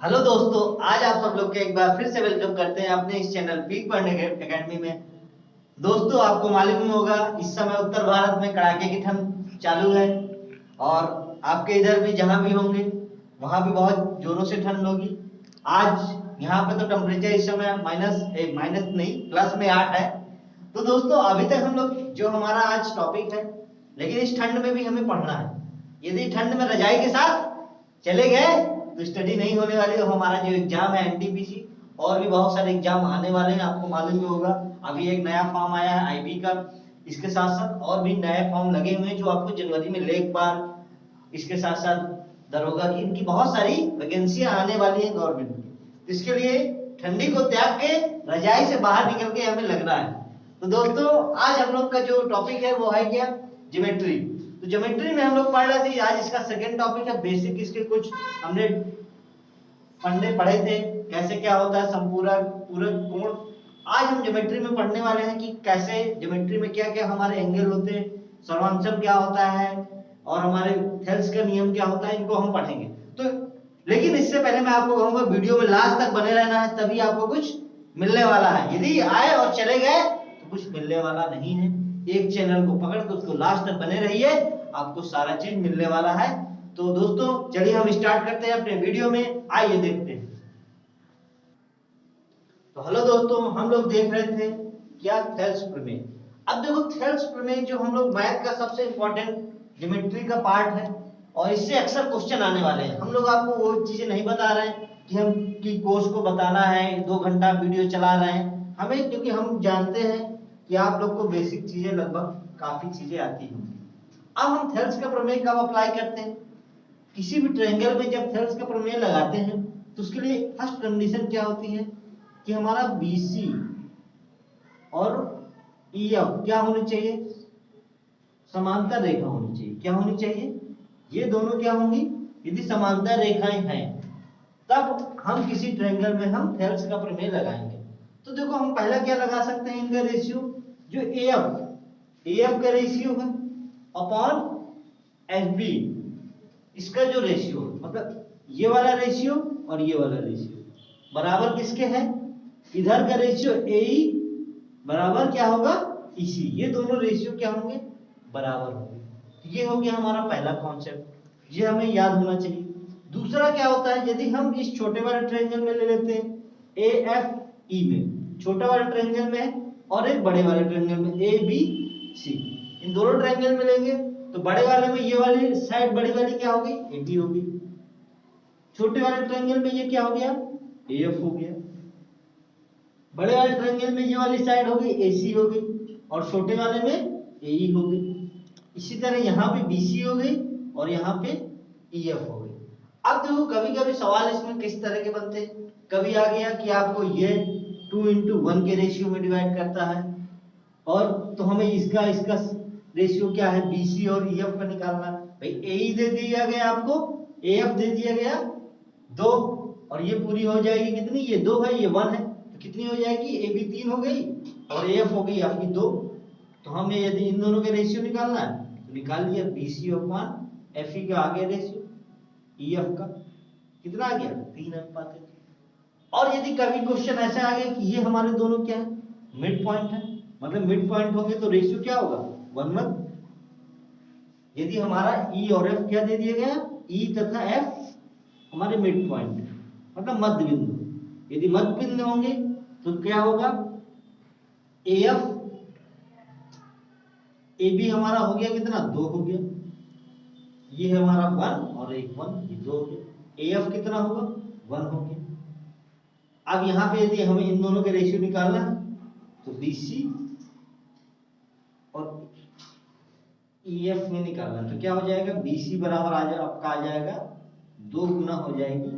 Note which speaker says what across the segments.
Speaker 1: Hello दोस्तों, आज आप सब लोग के एक बार फिर से वेलकम करते हैं अपने इस चैनल पीक पढ़ने एकेडमी में। दोस्तों, आपको मालूम ही होगा इस समय उत्तर भारत में कड़ाके की ठंड चालू है और आपके इधर भी जहां भी होंगे वहां भी बहुत जोरों से ठंड होगी। आज यहाँ पे तो टेम्परेचर इस समय माइनस नहीं प्लस में 8 है। तो दोस्तों, अभी तक हम लोग जो हमारा आज टॉपिक है, लेकिन इस ठंड में भी हमें पढ़ना है। यदि ठंड में रजाई के साथ चले गए तो स्टडी नहीं होने वाली। और हमारा जो एग्जाम है एनटीपीसी और भी बहुत सारे एग्जाम आने वाले हैं, आपको मालूम ही होगा। अभी एक नया फॉर्म आया है आईबी का, इसके साथ साथ और भी नए फॉर्म लगे हुए हैं जो आपको जनवरी में लेखपाल, इसके साथ साथ दरोगा की, इनकी बहुत सारी वैकेंसियां आने वाली हैं गवर्नमेंट की। इसके लिए ठंडी को त्याग के रजाई से बाहर निकल के हमें लगना है। तो दोस्तों, आज हम लोग का जो टॉपिक है वो है क्या, ज्योमेट्री। तो ज्योमेट्री में हम लोग पढ़ रहे थे, आज इसका सेकंड टॉपिक है बेसिक। इसके कुछ हमने फंडे पढ़े थे, कैसे क्या होता है संपूरक, पूरक, कोण। आज हम ज्योमेट्री में पढ़ने वाले हैं कि कैसे ज्योमेट्री में क्या क्या हमारे एंगल होते हैं, सर्वांशम क्या होता है और हमारे थेल्स का नियम क्या होता है, इनको हम पढ़ेंगे। तो लेकिन इससे पहले मैं आपको कहूंगा वीडियो में लास्ट तक बने रहना है, तभी आपको कुछ मिलने वाला है। यदि आए और चले गए तो कुछ मिलने वाला नहीं है। एक चैनल को पकड़ के उसको लास्ट तक बने रहिए, आपको सारा चीज मिलने वाला है। तो दोस्तों, चलिए हम स्टार्ट करते हैं अपने वीडियो में, आइए देखते हैं। तो हेलो दोस्तों, हम लोग देख रहे थे क्या, थेल्स प्रमेय। अब देखो, थेल्स प्रमेय जो हम लोग मैथ का सबसे इंपॉर्टेंट ज्योमेट्री का पार्ट है और इससे अक्सर क्वेश्चन आने वाले हैं। हम लोग आपको वो चीजें नहीं बता रहे हैं कि हम की कोर्स को बताना है, 2 घंटा वीडियो चला रहे हैं हमें, क्योंकि हम जानते हैं कि आप लोग को बेसिक चीजें लगभग काफी चीजें आती होंगी। अब हम थेल्स का प्रमेय कब अप्लाई करते हैं, किसी भी ट्रायंगल में जब थेल्स का प्रमेय लगाते हैं तो उसके लिए फर्स्ट कंडीशन क्या होती है कि हमारा BC और EF क्या होनी चाहिए, समांतर रेखा होनी चाहिए। क्या होनी चाहिए, ये दोनों क्या होंगी, यदि समांतर रेखाएं हैं तब हम किसी ट्रायंगल में हम थेल्स का प्रमेय लगाएंगे। तो देखो, हम पहला क्या लगा सकते हैं, इनका रेशियो जो AF का रेशियो है अपॉन FB, इसका जो रेशियो मतलब ये वाला रेशियो और ये वाला रेशियो बराबर किसके है, इधर का रेशियो AE बराबर क्या होगा, EC। ये दोनों रेशियो क्या होंगे, बराबर होंगे। ये हो गया हमारा पहला कॉन्सेप्ट, ये हमें याद होना चाहिए। दूसरा क्या होता है, यदि हम इस छोटे वाले ट्रायंगल में ले लेते हैं AFE में, छोटा वाला ट्रायंगल में, और एक बड़े वाले ट्रायंगल में ABC, इन दोनों ट्रायंगल में लेंगे तो बड़े वाले में ये वाली साइड बड़ी वाली क्या होगी, AB होगी। छोटे वाले ट्रायंगल में ये क्या हो गया, AF हो गया। बड़े वाले ट्रायंगल में ये वाली साइड होगी AC होगी और छोटे वाले में AE होगी। इसी तरह यहाँ पे BC हो गई और यहाँ पे EF हो गई। अब देखो, कभी कभी सवाल इसमें किस तरह के बनते हैं, कभी आ गया कि आपको ये 2:1 के रेशियो में डिवाइड करता है, और तो हमें इसका रेशियो क्या है, BC और EF का निकालना। भाई AE दे दिया गया आपको, AF दे दिया गया 2, और ये पूरी हो जाएगी कितनी, ये 2 है, ये 1 है, तो कितनी हो जाएगी, AB 3 हो गई और AF हो गई आपकी 2। तो हमें यदि इन दोनों के रेशियो निकालना है तो निकाल लिया, BC अपॉन FE का आगे रेशियो, EF का कितना आ गया, 3:1। और यदि कभी क्वेश्चन ऐसा आ गया कि ये हमारे दोनों क्या है, मिड पॉइंट है, मतलब मिड पॉइंट होंगे तो रेशियो क्या होगा, 1:1। यदि हमारा E और F क्या दे दिया गया, E तथा F हमारे मिड पॉइंट मतलब मध्य बिंदु। यदि मध्य बिंदु होंगे तो क्या होगा, AF AB हमारा हो गया कितना, 2 हो गया, ये है हमारा 1 और एक 1, ये 2 हो गया। AF कितना होगा, 1 हो गया। अब यहाँ पे यदि हमें इन दोनों के रेशियो निकालना है तो BC और EF में निकालना, तो क्या हो जाएगा, BC बराबर आपका आ जाएगा 2 गुना हो जाएगी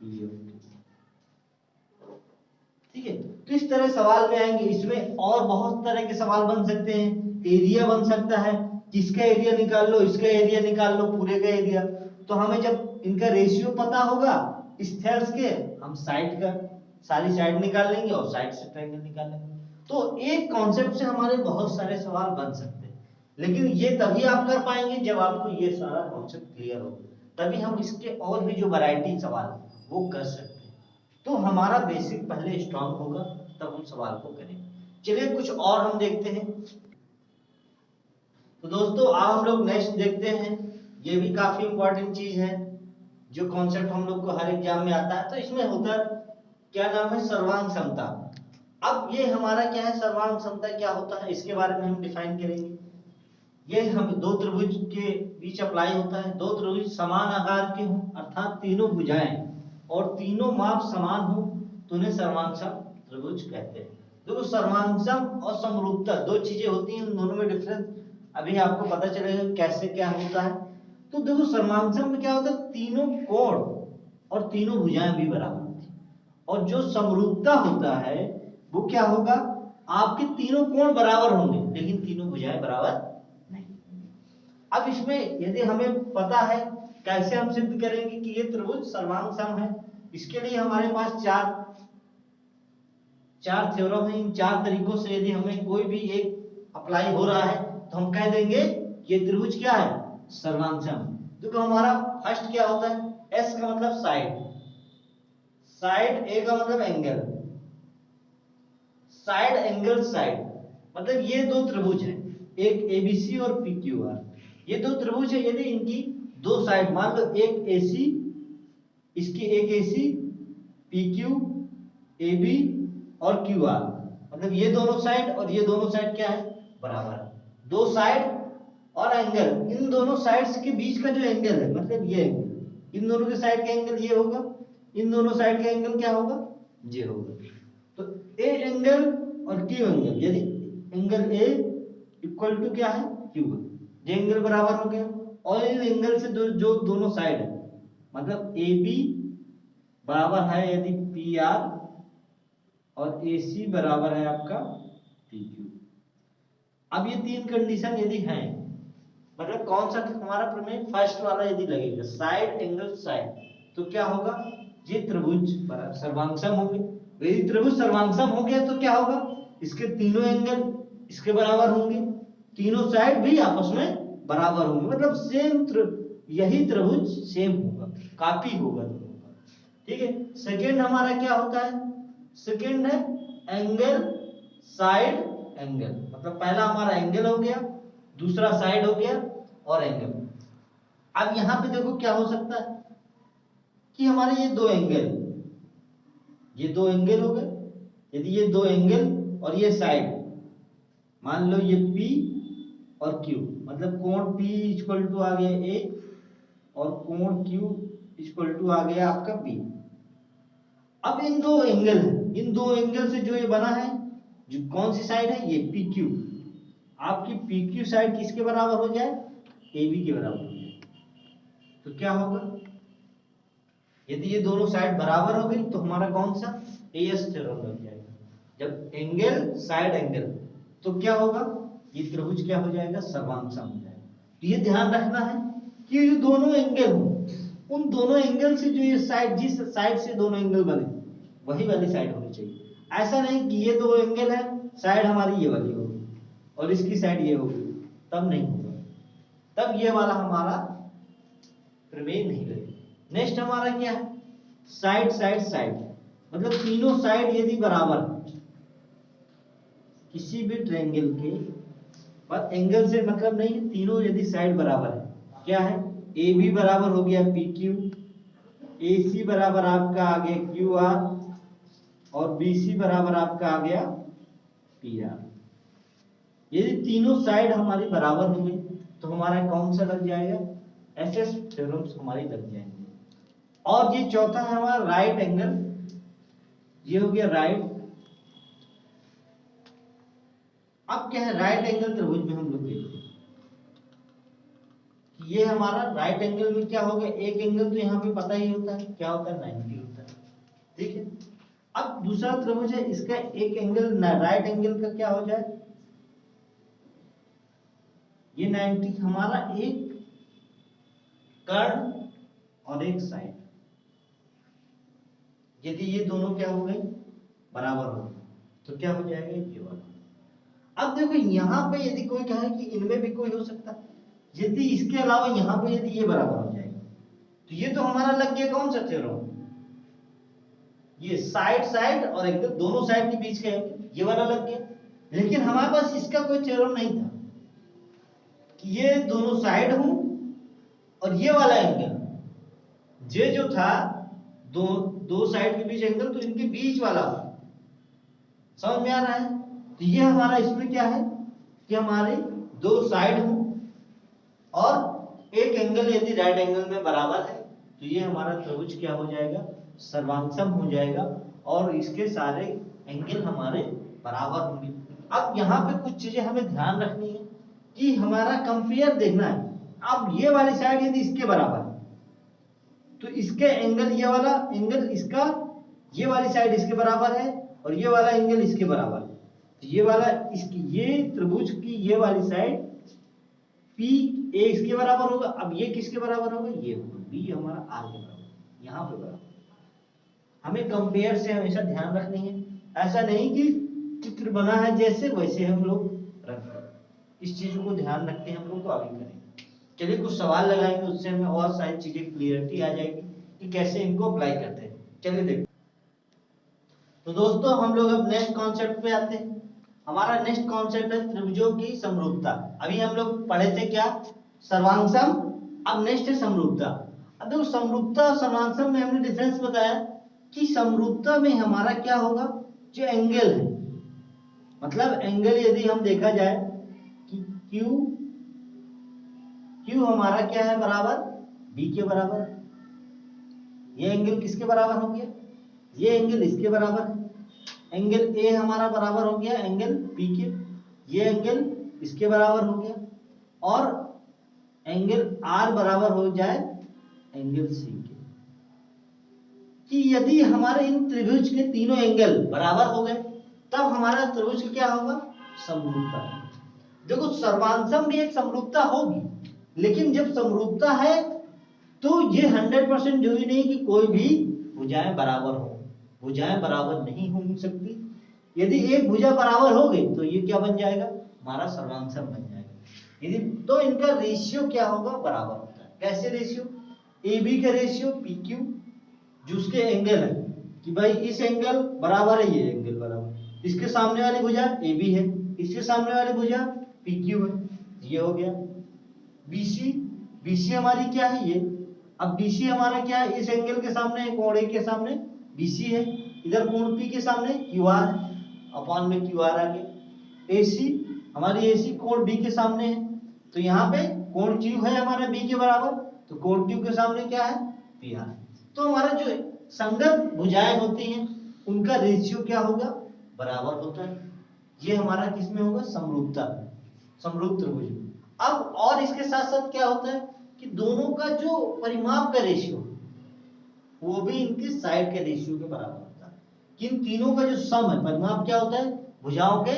Speaker 1: EF। ठीक है, तो इस तरह सवाल में आएंगे। इसमें और बहुत तरह के सवाल बन सकते हैं, एरिया बन सकता है, किसका एरिया निकाल लो, इसका एरिया निकाल लो, पूरे का एरिया। तो हमें जब इनका रेशियो पता होगा इस थेल्स के, हम साइड का सारी साइड निकाल लेंगे और साइड से ट्रायंगल निकाल लेंगे। तो एक कॉन्सेप्ट से हमारे बहुत सारे सवाल बन सकते हैं, लेकिन ये तभी आप कर पाएंगे जब आपको ये सारा कॉन्सेप्ट क्लियर हो, तभी हम इसके और भी जो वैरायटी सवाल वो कर सकते हैं। तो हमारा बेसिक पहले स्ट्रांग होगा तब हम सवाल को करेंगे। चलिए कुछ और हम देखते हैं। तो दोस्तों अब हम लोग नेक्स्ट देखते हैं, ये भी काफी इंपॉर्टेंट चीज है जो कॉन्सेप्ट हम लोग को हर एग्जाम में आता है। तो इसमें होता है क्या नाम है, सर्वांग क्षमता। अब ये हमारा क्या है, सर्वांग क्षमता क्या होता है इसके बारे में हम डिफाइन करेंगे। ये हम दो त्रिभुज के बीच अप्लाई होता है। दो त्रिभुज समान आकार के हों अर्थात तीनों भुजाएं और तीनों माप समान हो तो उन्हें सर्वांगसम त्रिभुज कहते हैं। देखो सर्वांगसम और समरूपता दो चीजें होती हैं, उन दोनों में डिफरेंस अभी आपको पता चलेगा कैसे क्या होता है। तो देखो सर्वांगसम में क्या होता है, तीनों कोण और तीनों भुजाएं भी बराबर होती हैं। और जो समरूपता होता है वो क्या होगा, आपके तीनों कोण बराबर होंगे लेकिन तीनों भुजाएं बराबर नहीं। अब इसमें यदि हमें पता है कैसे हम सिद्ध करेंगे कि ये त्रिभुज सर्वांगसम है, इसके लिए हमारे पास चार थ्योरम है। इन चार तरीकों से यदि हमें कोई भी एक अप्लाई हो रहा है तो हम कह देंगे ये त्रिभुज क्या है, सर्वांगसम। देखो हमारा फर्स्ट क्या होता है, एस का मतलब साइड, साइड ए का मतलब एंगल, साइड एंगल साइड, मतलब ये दो त्रिभुज हैं, एक एबीसी और पीक्यूआर। ये दो त्रिभुज है, यदि इनकी दो साइड मान लो एक एसी, इसकी एक एसी, पीक्यू, एबी और क्यूआर, मतलब ये दोनों साइड और ये दोनों साइड क्या है, बराबर है। दो साइड और एंगल, इन दोनों साइड्स के बीच का जो एंगल है मतलब ये एंगल, इन दोनों के साइड का एंगल ये होगा, इन दोनों साइड का एंगल क्या होगा, ये होगा। तो ए एंगल और क्यू एंगल, यदि एंगल ए इक्वल टू क्या है, क्यू, ये एंगल बराबर हो गया। और इन एंगल से जो दोनों साइड है मतलब ए बी बराबर है यदि पी आर और ए सी बराबर है आपका पी क्यू। अब ये तीन कंडीशन यदि हैं, मतलब कौन सा हमारा प्रमेय, फर्स्ट वाला यदि लगेगा साइड एंगल साइड, तो क्या होगा, ये त्रिभुज सर्वांगसम होंगे। यदि त्रिभुज सर्वांगसम हो गया तो क्या होगा, इसके तीनों एंगल इसके बराबर होंगे, तीनों साइड भी आपस में बराबर होंगे, मतलब सेम यही त्रिभुज सेम होगा, कॉपी होगा दोनों का। ठीक है। सेकेंड हमारा क्या होता है, सेकेंड है एंगल साइड एंगल, मतलब पहला हमारा एंगल हो गया, दूसरा साइड हो गया और एंगल। अब यहां पे देखो क्या हो सकता है कि हमारे ये दो एंगल हो गए, यदि ये दो एंगल और ये साइड मान लो ये P और Q, मतलब कोण P इक्वल टू आ गया A और कोण Q इक्वल टू आ गया आपका B। अब इन दो एंगल से जो ये बना है, जो कौन सी साइड है, ये PQ, आपकी PQ साइड किसके बराबर हो जाए, AB के बराबर हो जाए, तो क्या होगा, यदि ये दोनों साइड बराबर हो गई तो हमारा कौन सा AS थ्योरम लग जाएगा। जब एंगल साइड एंगल तो क्या होगा, ये त्रिभुज क्या हो जाएगा, सर्वांगसम हो जाएगा। तो ये ध्यान रखना है कि ये दोनों एंगल हो, उन दोनों एंगल से जो ये साइड, जिस साइड से दोनों एंगल बने वही वाली साइड होनी चाहिए। ऐसा नहीं कि ये दो एंगल है, साइड हमारी ये वाली होगी और इसकी साइड ये होगी, तब नहीं होगा, तब ये वाला हमारा प्रमेय नहीं लगेगा। नेक्स्ट हमारा क्या है, साइड साइड साइड, मतलब तीनों साइड यदि बराबर किसी भी ट्रायंगल के, पर एंगल से मतलब नहीं है, तीनों यदि साइड बराबर है, क्या है, ए बी बराबर हो गया पी क्यू, ए सी बराबर आपका आ गया क्यू आर और बी सी बराबर आपका आ गया पी आर। यदि तीनों साइड हमारी बराबर हो गई तो हमारा कौन सा लग जाएगा, एस एस थ्योरम्स हमारी लग जाएंगे। और ये चौथा है हमारा राइट एंगल, ये हो गया राइट। अब क्या है, राइट एंगल त्रिभुज में हम लोग देखते हैं कि ये हमारा राइट एंगल में क्या हो गया, एक एंगल तो यहाँ पे पता ही होता है क्या होता है, 90 होता है। ठीक है। अब दूसरा त्रिभुज है, इसका एक एंगल राइट एंगल का क्या हो जाए, ये 90 हमारा एक कर्ण और एक साइड, यदि ये दोनों क्या हो गए, बराबर हो गए तो क्या हो जाएगा, ये वाला। अब देखो यहां पे यदि कोई कहे कि इनमें भी कोई हो सकता है, यदि इसके अलावा यहां पे यदि ये बराबर हो जाएगा तो ये तो हमारा लग गया कौन सा थ्योरम, ये साइड साइड और एंगल दोनों साइड के बीच का एंगल ये वाला लग गया। लेकिन हमारे पास इसका कोई थ्योरम नहीं था कि ये दोनों साइड हो और ये वाला एंगल ये जो था दो साइड के बीच एंगल, तो इनके बीच वाला समझ में आ रहा है। तो ये हमारा इसमें क्या है कि हमारे दो साइड हो और एक एंगल यदि राइट एंगल में बराबर है तो ये हमारा त्रिभुज क्या हो जाएगा, सर्वांगसम हो जाएगा और इसके सारे एंगल हमारे बराबर होंगे। अब यहाँ पे कुछ चीजें हमें ध्यान रखनी है कि हमारा कंपेयर देखना है। अब ये वाली साइड यदि इसके बराबर है तो इसके एंगल, ये वाला एंगल इसका, ये वाली साइड इसके बराबर है और ये वाला एंगल इसके बराबर है। तो ये वाला इसकी, ये त्रिभुज की ये वाली साइड P A इसके बराबर होगा। अब ये किसके बराबर होगा, ये होगा B हमारा R के बराबर, यहाँ पे बराबर। हमें कंपेयर से हमेशा ध्यान रखनी है, ऐसा नहीं कि चित्र बना है जैसे वैसे हम लोग रख रहे। इस चीजों को ध्यान रखते हैं हम लोग, तो आगे करेंगे। चलिए कुछ सवाल लगाएंगे, उससे हमें और सारी चीजें क्लियरिटी आ जाएगी कि कैसे इनको अप्लाई करते हैं। चलिए देखो। तो दोस्तों हम लोग अब नेक्स्ट कॉन्सेप्ट पे आते हैं। हमारा नेक्स्ट कॉन्सेप्ट है त्रिभुजों की समरूपता। अभी हम लोग पढ़े थे क्या, सर्वांगसम। अब नेक्स्ट है समरूपता। अब देखो समरूपता और सर्वांगसम में हमने डिफरेंस बताया कि समरूपता में हमारा क्या होगा, जो एंगल है, मतलब एंगल यदि हम देखा जाए कि Q हमारा क्या है, बराबर B के बराबर। ये एंगल किसके बराबर हो गया, ये एंगल इसके बराबर है। एंगल A हमारा बराबर हो गया एंगल P के, ये एंगल इसके बराबर हो गया और एंगल R बराबर हो जाए एंगल C के। कि यदि हमारे इन त्रिभुज के तीनों एंगल बराबर हो गए तब हमारा त्रिभुज क्या होगा, समरूपता। देखो सर्वांगसम भी एक समरूपता होगी, लेकिन जब समरूपता है तो ये 100% जरूरी नहीं कि कोई भी भुजाएं बराबर हो। भुजाएं बराबर नहीं हो सकती। यदि एक भुजा बराबर हो गई तो ये क्या बन जाएगा, हमारा सर्वांगसम बन जाएगा। यदि तो इनका रेशियो क्या होगा, बराबर होता है। कैसे रेशियो, AB का रेशियो PQ, जो उसके एंगल है कि भाई इस एंगल बराबर है, ये एंगल बराबर, इसके सामने वाली भुजा AB है, इसके सामने वाली भुजा PQ है, ये हो गया। BC हमारी क्या है, ये। अब BC हमारा क्या है, इस एंगल के सामने, कोण A के सामने BC है, इधर कोण P के सामने QR है, अपॉन में QR आ गया। AC हमारी AC कोण B के सामने है, तो यहाँ पे कोण Q है हमारा B के बराबर, तो कोण Q के सामने क्या है, PR। तो हमारा जो संगत भुजाएं होती हैं उनका रेशियो क्या होगा, बराबर होता है। ये हमारा किसमें होगा, समरूपता, समरूप त्रिभुज। अब और इसके साथ साथ क्या होता है कि दोनों का जो परिमाप का रेशियो वो भी इनके साइड के रेशियो के बराबर होता है। किन तीनों का जो सम है, परिमाप क्या होता है, भुजाओं के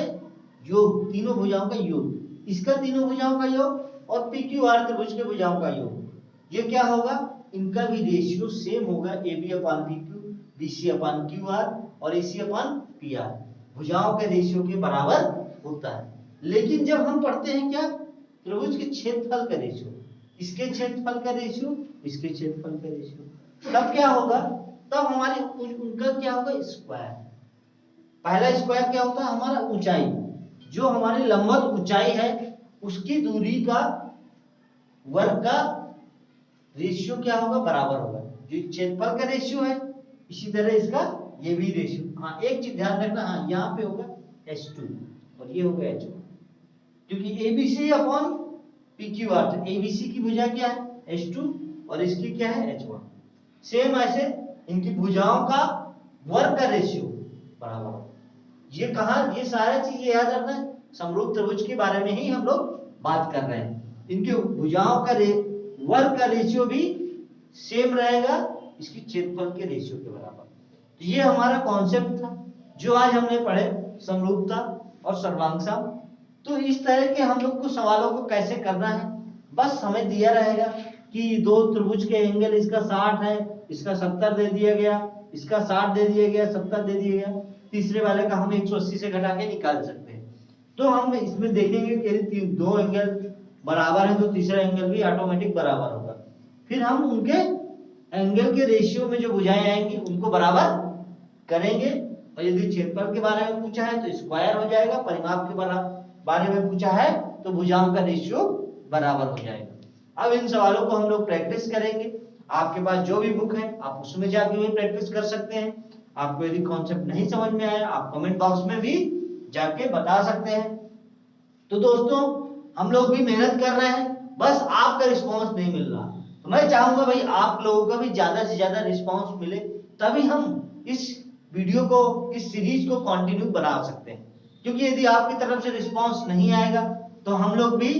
Speaker 1: योग, तीनों भुजाओं का योग, इसका तीनों भुजाओं का योग और PQR त्रिभुज के भुजाओं का योग। ये क्या होगा, इनका भी रेशियो सेम होगा, AB अपान PQ, BC अपान QR और AC अपान PR। भुजाओं के रेशियो के बराबर होता है। लेकिन जब हम पढ़ते हैं क्या, त्रिभुज के क्षेत्रफल का रेशियो, इसके क्षेत्रफल का रेशियो, इसके क्षेत्रफल का रेशियो, तब क्या होगा, तब हमारी उनका क्या होगा, स्क्वायर। पहला स्क्वायर क्या होता है, हमारा ऊंचाई, जो हमारी लंबवत ऊंचाई है उसकी दूरी का वर्ग का रेशियो क्या होगा, बराबर होगा। जो क्षेत्रफल का रेशियो है इसी तरह इसका ये भी रेशियो। हाँ एक चीज ध्यान रखना, हाँ यहाँ पे होगा H2 और ये होगा H1, क्योंकि ABC अपॉन PQR, तो ABC की भुजा क्या है, H2 और इसकी क्या है, H1। सेम ऐसे इनकी भुजाओं का वर्ग का रेशियो बराबर। ये कहा, ये सारा चीजें याद रखना है, समरूप त्रिभुज के बारे में ही हम लोग बात कर रहे हैं। इनके भुजाओं का वर्ग का रेशियो भी सेम रहेगा इसकी क्षेत्रफल के रेशियो के बराबर। तो ये हमारा कॉन्सेप्ट था जो आज हमने पढ़े, समरूपता और सर्वांगसम। तो इस तरह के हम लोग को सवालों को कैसे करना है, बस हमें दिया रहेगा कि दो त्रिभुज के एंगल, इसका 60 है, इसका 70 दे दिया गया, इसका 60 दे दिया गया, 70 दे दिया गया, तीसरे वाले का हम 180 से घटा के निकाल सकते हैं। तो हम इसमें देखेंगे कि यदि दो एंगल बराबर है तो तीसरा एंगल भी ऑटोमेटिक बराबर होगा। फिर हम उनके एंगल के रेशियो में जो भुजाएं आएंगी उनको बराबर करेंगे। और यदि क्षेत्रफल के बारे में पूछा है तो स्क्वायर हो जाएगा, परिमाप के बारे में पूछा है तो भुजाओं का रेशियो बराबर हो जाएगा। अब इन सवालों को हम लोग प्रैक्टिस करेंगे। आपके पास जो भी बुक है आप उसमें जाके भी प्रैक्टिस कर सकते हैं। आपको यदि कॉन्सेप्ट नहीं समझ में आया आप कमेंट बॉक्स में भी जाके बता सकते हैं। तो दोस्तों हम लोग भी मेहनत कर रहे हैं, बस आपका रिस्पांस नहीं मिल रहा। तो मैं चाहूंगा भाई आप लोगों का भी ज्यादा से ज्यादा रिस्पांस मिले, तभी हम इस वीडियो को, इस सीरीज को कंटिन्यू बना सकते हैं। क्योंकि यदि आपकी तरफ से रिस्पांस नहीं आएगा तो हम लोग भी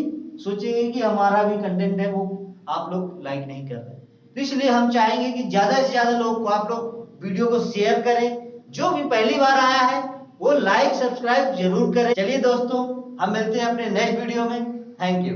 Speaker 1: सोचेंगे कि हमारा भी कंटेंट है वो आप लोग लाइक नहीं कर रहे। तो इसलिए हम चाहेंगे कि ज्यादा से ज्यादा लोगों को आप लोग वीडियो को शेयर करें। जो भी पहली बार आया है वो लाइक सब्सक्राइब जरूर करें। चलिए दोस्तों हम मिलते हैं अपने नेक्स्ट वीडियो में। Thank you.